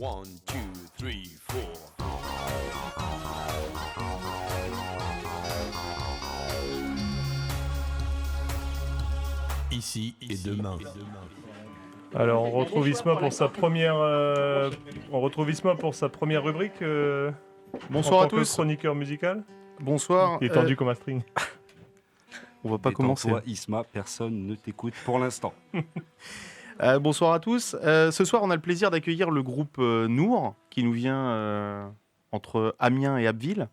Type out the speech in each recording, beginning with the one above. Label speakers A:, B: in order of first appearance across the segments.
A: 1, 2, 3, 4. Ici et demain.
B: Alors on retrouve Isma pour sa première, rubrique.
C: Bonsoir
B: en
C: à
B: tant que
C: tous.
B: chroniqueur musical.
C: Bonsoir.
B: Il est tendu comme un string.
C: On va pas commencer.
D: Toi, Isma, personne ne t'écoute pour l'instant.
C: Bonsoir à tous. Ce soir, on a le plaisir d'accueillir le groupe Nour, qui nous vient entre Amiens et Abbeville.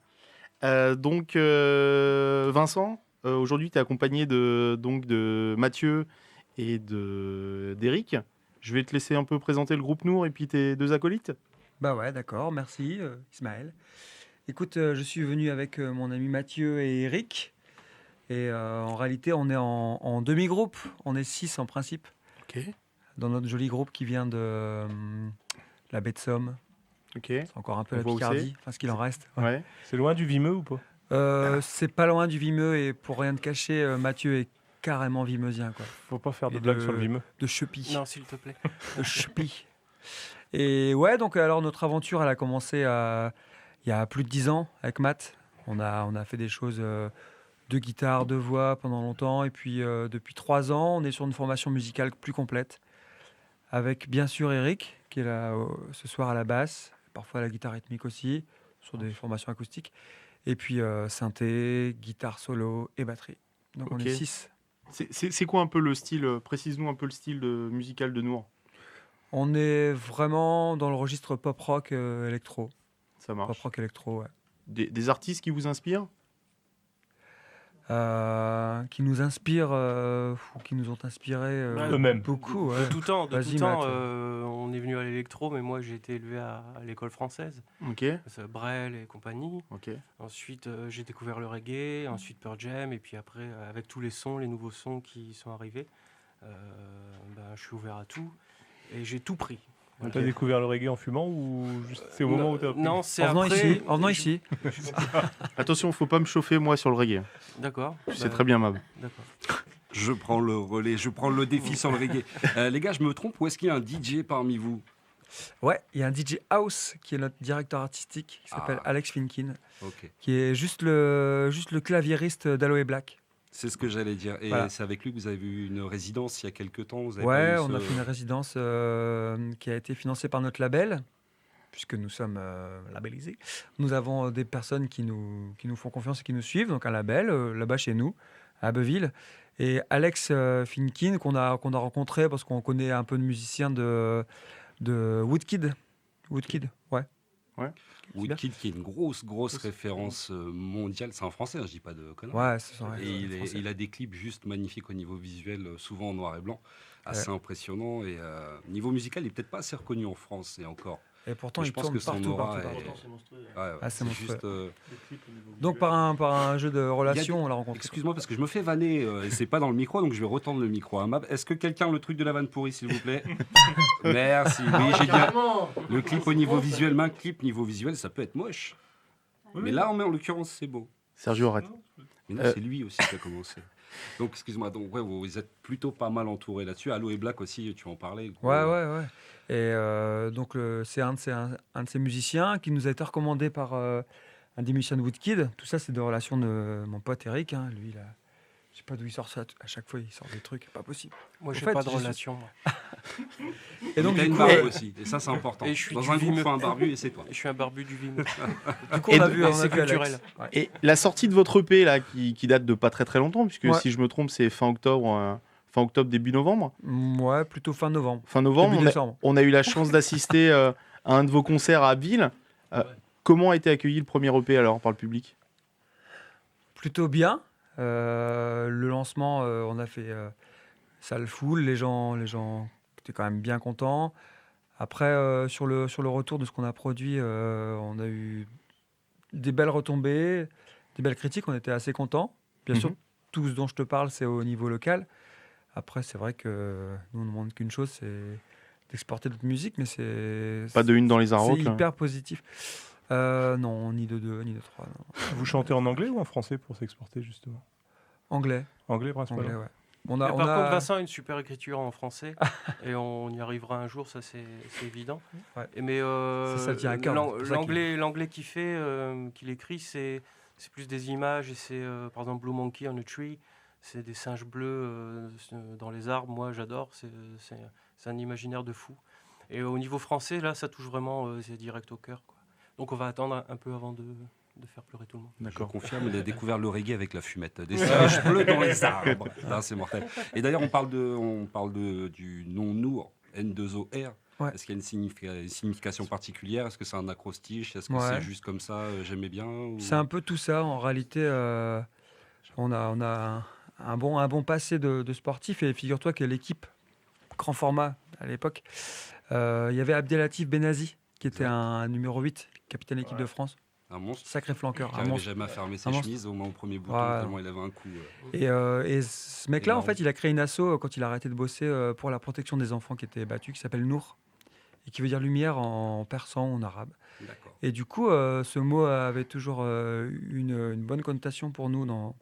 C: Vincent, aujourd'hui, tu es accompagné de Mathieu et d'Eric. Je vais te laisser un peu présenter le groupe Nour et puis tes deux acolytes.
E: Bah ouais, d'accord, merci Ismaël. Écoute, je suis venu avec mon ami Mathieu et Eric. Et en réalité, on est en demi-groupe. On est 6 en principe.
C: Ok.
E: Dans notre joli groupe qui vient de la baie de Somme.
C: Ok.
E: C'est encore un peu
C: On
E: la
C: voit où
E: Picardie, enfin ce qu'il en reste. Ouais.
C: Ouais.
B: C'est loin du Vimeux ou pas?
E: C'est pas loin du Vimeux et pour rien te cacher, Mathieu est carrément vimeusien, quoi.
B: Faut pas faire de
E: Et
B: blagues sur le Vimeux.
E: De Chepy.
F: Non, s'il te plaît.
E: De Chepy. Et ouais, donc alors notre aventure, elle a commencé il y a plus de 10 ans avec Matt. On a fait des choses de guitare, de voix pendant longtemps. Et puis depuis 3 ans, on est sur une formation musicale plus complète. Avec bien sûr Eric, qui est là ce soir à la basse, parfois à la guitare rythmique aussi, sur des formations acoustiques. Et puis synthé, guitare solo et batterie. Donc on
C: Ok.
E: est 6.
C: C'est quoi un peu le style précise-nous un peu le style musical de Nour.
E: On est vraiment dans le registre pop-rock électro.
C: Ça marche.
E: Pop-rock électro, ouais.
C: Des artistes qui vous inspirent?
E: Qui nous inspirent ou qui nous ont inspiré
B: Eux-mêmes.
E: beaucoup.
F: De
E: Ouais.
F: tout temps,
E: Vas-y,
F: Matt.
E: Matt.
F: On est venu à l'électro, mais moi j'ai été élevé à l'école française,
C: Ok.
F: Brel et compagnie.
C: Ok.
F: Ensuite, j'ai découvert le reggae, ensuite Pearl Jam, et puis après, avec tous les sons, les nouveaux sons qui sont arrivés, je suis ouvert à tout et j'ai tout pris. Voilà.
B: T'as découvert le reggae en fumant ou juste c'est au moment où t'as appris?
F: Non, c'est
E: En venant
F: après.
E: ici. En venant ici.
C: Attention, faut pas me chauffer moi sur le reggae.
F: D'accord.
C: C'est très bien, Mab.
F: D'accord.
D: Je prends le relais, je prends le défi sur le reggae. Les gars, je me trompe ou est-ce qu'il y a un DJ parmi vous?
E: Ouais, il y a un DJ House qui est notre directeur artistique, qui s'appelle
D: Ah.
E: Alex Finkin,
D: Ok,
E: qui est juste le claviériste d'Aloe Black.
D: c'est ce que j'allais dire. Et
E: Voilà.
D: c'est avec lui que vous avez eu une résidence il y a quelques temps. Vous avez
E: Ouais,
D: pas eu
E: on a
D: ce-
E: fait une résidence qui a été financée par notre label, puisque nous sommes labellisés. Nous avons des personnes qui nous font confiance et qui nous suivent, donc un label là-bas chez nous, à Abbeville. Et Alex Finkin, qu'on a rencontré parce qu'on connaît un peu de musiciens de Woodkid. Woodkid, ouais.
D: Woodkid, qui est une grosse référence mondiale. C'est un français, hein, je dis pas de conneries.
E: Ouais, c'est ça. ouais,
D: Et
E: c'est français.
D: il a des clips juste magnifiques au niveau visuel, souvent en noir et blanc, assez impressionnant. Et niveau musical, il est peut-être pas assez reconnu en France et encore.
E: Et pourtant,
D: Mais
E: il
D: je pense
E: tourne
D: que son
E: partout,
D: aura
E: partout,
D: est-
E: partout.
D: Ouais,
E: Ah, c'est
D: c'est
E: monstrueux.
D: juste.
E: Donc par un jeu de relations, on l'a rencontré.
D: Excuse-moi parce que je me fais vanner et c'est pas dans le micro, donc je vais retendre le micro à Mab. Est-ce que quelqu'un a le truc de la vanne pourrie, s'il vous plaît? Merci. Oui, j'ai bien. Le clip au niveau visuel, clip niveau visuel, ça peut être moche. Mais là, en l'occurrence, c'est beau.
C: Sergio, arrête.
D: Mais non, c'est lui aussi qui a commencé. Donc, excuse-moi, donc ouais, vous êtes plutôt pas mal entouré là-dessus. Aloe Black aussi, tu en parlais.
E: Ouais. Et donc c'est un de ces musiciens qui nous a été recommandé par un des musiciens de Woodkid. Tout ça, c'est de relations de mon pote Eric. Hein. Lui, là, je sais pas d'où il sort ça. À chaque fois, il sort des trucs, pas possible.
F: Moi,
E: En
F: j'ai
E: fait,
F: pas de
E: je-
F: relation. Moi.
E: Et donc
D: t'as
E: du
D: une
E: coup,
D: barbe aussi, et ça, c'est important.
F: Et je suis
D: Dans
F: du
D: un groupe,
F: vimeux.
D: faut un barbu et c'est toi.
F: Je suis un barbu du Vim.
E: on a vu, on a
F: c'est
E: vu Alex.
F: culturel.
E: Ouais.
C: Et la sortie de votre EP là, qui date de pas très longtemps, puisque
E: Ouais.
C: si je me trompe, c'est fin octobre, début novembre.
E: Ouais, plutôt fin novembre.
C: Fin novembre,
E: Début décembre.
C: on a eu la chance d'assister à un de vos concerts à Abbeville. Comment a été accueilli le premier EP alors par le public?
E: Plutôt bien. Le lancement, on a fait salle full. Les gens étaient quand même bien contents. Après, sur le retour de ce qu'on a produit, on a eu des belles retombées, des belles critiques. On était assez contents. Bien sûr, tout ce dont je te parle, c'est au niveau local. Après, c'est vrai que nous, on ne demande qu'une chose, c'est d'exporter notre musique, mais c'est
C: Pas de une dans les
E: c'est
C: Arocs.
E: hyper positif. Non, ni de 2, ni de 3. Non.
B: Vous chantez en anglais ou en français pour s'exporter justement?
E: Anglais,
B: Anglais principalement.
E: ouais. On
F: Par contre, Vincent a une super écriture en français et on y arrivera un jour, ça c'est évident.
E: Ouais.
F: Mais
E: Ça tient à cœur, c'est pour ça
F: l'anglais qu'il écrit, c'est plus des images et c'est par exemple Blue Monkey on a Tree, c'est des singes bleus dans les arbres. Moi, j'adore, c'est un imaginaire de fou. Et au niveau français, là, ça touche vraiment, c'est direct au cœur, quoi. Donc on va attendre un peu avant de faire pleurer tout le monde.
D: Je confirme, il a découvert le reggae avec la fumette. Des singes bleus dans les arbres. Là, c'est mortel. Et d'ailleurs, on parle du nom Nour, N2OR.
E: Ouais.
D: Est-ce qu'il y a une signification particulière? Est-ce que c'est un acrostiche? Est-ce que
E: Ouais.
D: c'est juste comme ça, j'aimais bien ou...
E: C'est un peu tout ça. En réalité, on a un bon passé de sportif. Et figure-toi que l'équipe, grand format à l'époque, il y avait Abdelatif Benazi, qui était un numéro 8, capitaine équipe de France.
D: Un monstre
E: Sacré flanqueur.
D: qui
E: Un
D: n'arrivait
E: monstre.
D: jamais à fermer ses
E: Un monstre.
D: chemises au moins au premier bouton,
E: Ouais.
D: tellement il avait un coup.
E: Et ce mec-là, en
D: Énorme.
E: fait, il a créé une asso quand il a arrêté de bosser pour la protection des enfants qui étaient battus, qui s'appelle Nour, et qui veut dire lumière en persan ou en arabe.
D: D'accord.
E: Et du coup, ce mot avait toujours une bonne connotation pour nous dans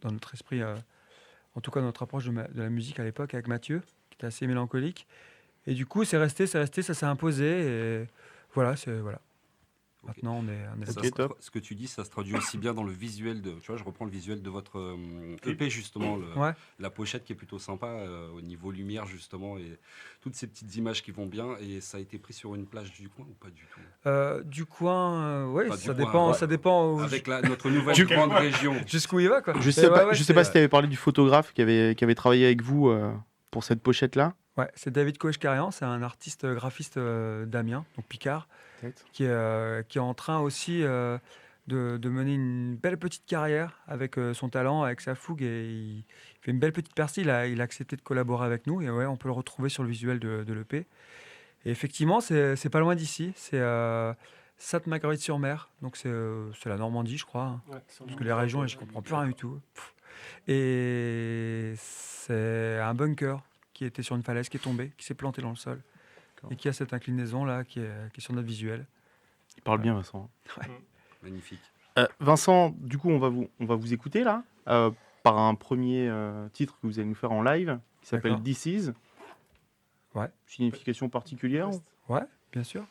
E: notre esprit, en tout cas dans notre approche de la musique à l'époque avec Mathieu, qui était assez mélancolique. Et du coup, c'est resté, ça s'est imposé. Et voilà.
D: Ok.
E: Maintenant, on est
D: Ça
C: Ok, top.
D: ce que tu dis, ça se traduit aussi bien dans le visuel de. Tu vois, je reprends le visuel de votre EP justement,
E: Ouais.
D: la pochette qui est plutôt sympa au niveau lumière justement et toutes ces petites images qui vont bien. Et ça a été pris sur une plage du coin ou pas du tout?
E: Du coin, oui,
D: Pas du
E: ça
D: coin,
E: dépend.
D: ouais.
E: Ça dépend
D: Avec notre nouvelle grande région.
E: jusqu'où il va, quoi.
C: Je sais
E: Mais
C: pas,
E: ouais,
C: je sais pas si
E: c'est-
C: tu avais parlé du photographe qui avait travaillé avec vous pour cette pochette-là.
E: Ouais, c'est David Koechkarian, c'est un artiste graphiste d'Amiens, donc Picard, qui est en train aussi de mener une belle petite carrière avec son talent, avec sa fougue, et il fait une belle petite percée. Il a accepté de collaborer avec nous, et ouais, on peut le retrouver sur le visuel de l'EP. Et effectivement, c'est pas loin d'ici, c'est Sainte-Marguerite-sur-Mer, donc c'est la Normandie, je crois, hein.
F: Ouais,
E: Parce que les régions, je comprends plus rien du tout. Pff. Et c'est un bunker qui était sur une falaise, qui est tombé, qui s'est planté dans le sol, et qui a cette inclinaison-là qui est sur notre visuel.
C: Il parle bien, Vincent.
D: Magnifique.
C: Vincent, du coup, on va vous écouter là par un premier titre que vous allez nous faire en live qui s'appelle
E: D'accord.
C: This Is.
E: Ouais.
C: Signification particulière?
E: Ouais, bien sûr.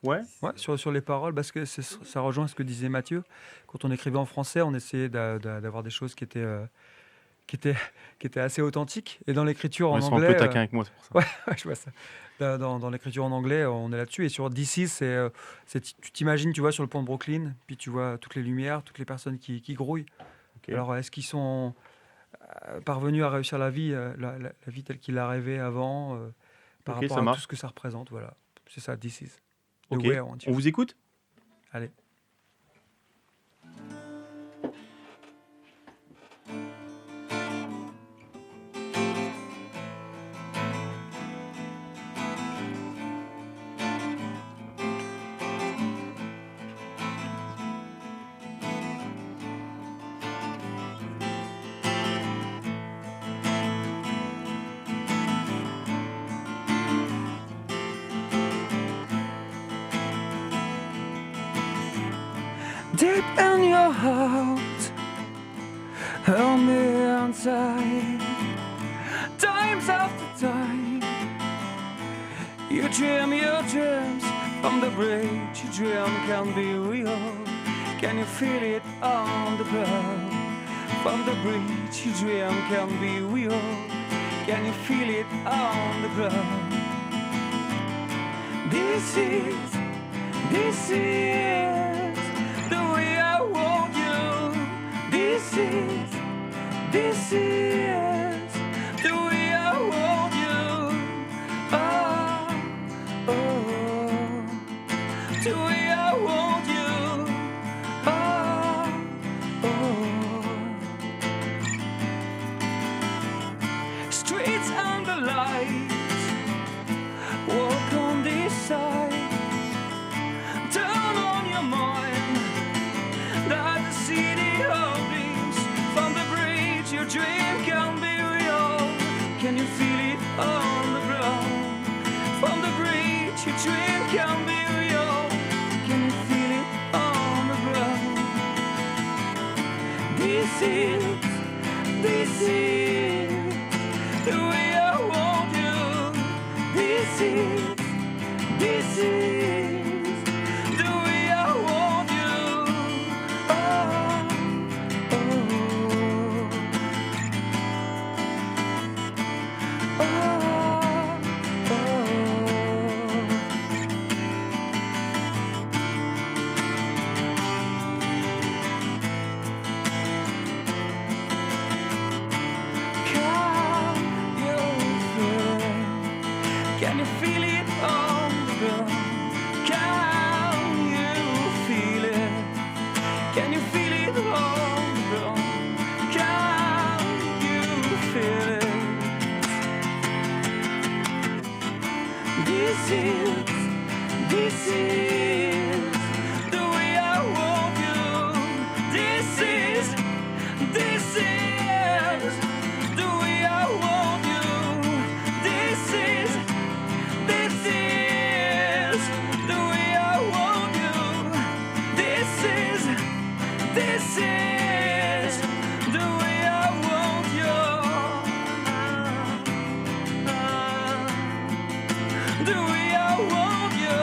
C: Ouais.
E: Ouais, sur les paroles, parce que ça rejoint ce que disait Mathieu. Quand on écrivait en français, on essayait d'avoir des choses qui étaient assez authentiques. Et dans l'écriture en
C: Ils sont
E: anglais...
C: un peu taquins avec moi, c'est pour ça.
E: Ouais, je vois ça. Dans l'écriture en anglais, on est là-dessus. Et sur DC, tu t'imagines, tu vois, sur le pont de Brooklyn, puis tu vois toutes les lumières, toutes les personnes qui grouillent.
C: Ok.
E: Alors, est-ce qu'ils sont parvenus à réussir la vie, la vie telle qu'ils la rêvaient avant, par
C: Ok,
E: rapport
C: ça
E: à
C: marche.
E: tout ce que ça représente? Voilà, c'est ça, This is. The
C: Ok.
E: way I want you.
C: On vous écoute?
E: Allez. Deep in your heart, hold me inside. Times after time, you dream your dreams from the bridge. Your dream can be real. Can you feel it on the ground? From the bridge, your dream can be real. Can you feel it on the ground? This is the way I want you. This is the way I want you. Oh, oh, the way I want you. Oh, oh. Streets under lights, walk on this side. Turn on your mind that the city of dreams. From the bridge, your dream can be real. Can you feel it on the ground? From the bridge, your dream can be real. Can you feel it on the ground? This is
G: This is the way I want you. Oh, can you feel it on the ground? Can you feel it? Can you feel it on the ground? Can you feel it? This is the way I want you. This is the way I want you. This is the way I want you. This is the way I want you. The way I want you.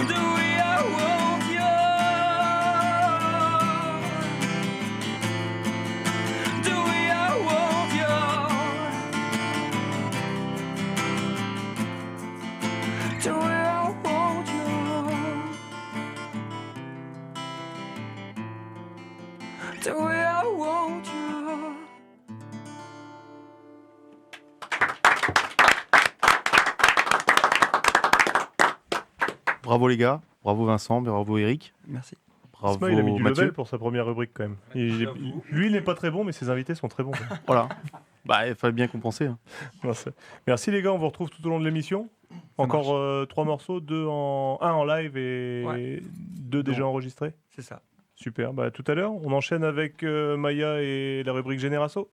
G: The way I want you. The way I want you. The way I want you. The way I want you.
C: Bravo les gars, bravo Vincent, bravo Eric,
E: Merci.
C: bravo
B: Isma, il a mis du
C: Mathieu.
B: level pour sa première rubrique quand même. Lui, il n'est pas très bon, mais ses invités sont très bons.
C: Voilà. Bah, il fallait bien compenser. Hein.
B: Merci les gars, on vous retrouve tout au long de l'émission. Encore 3 morceaux, 1 en live et
E: Ouais.
B: 2 déjà enregistrés.
E: C'est ça.
B: Super, bah, tout à l'heure, on enchaîne avec Maya et la rubrique Générasso.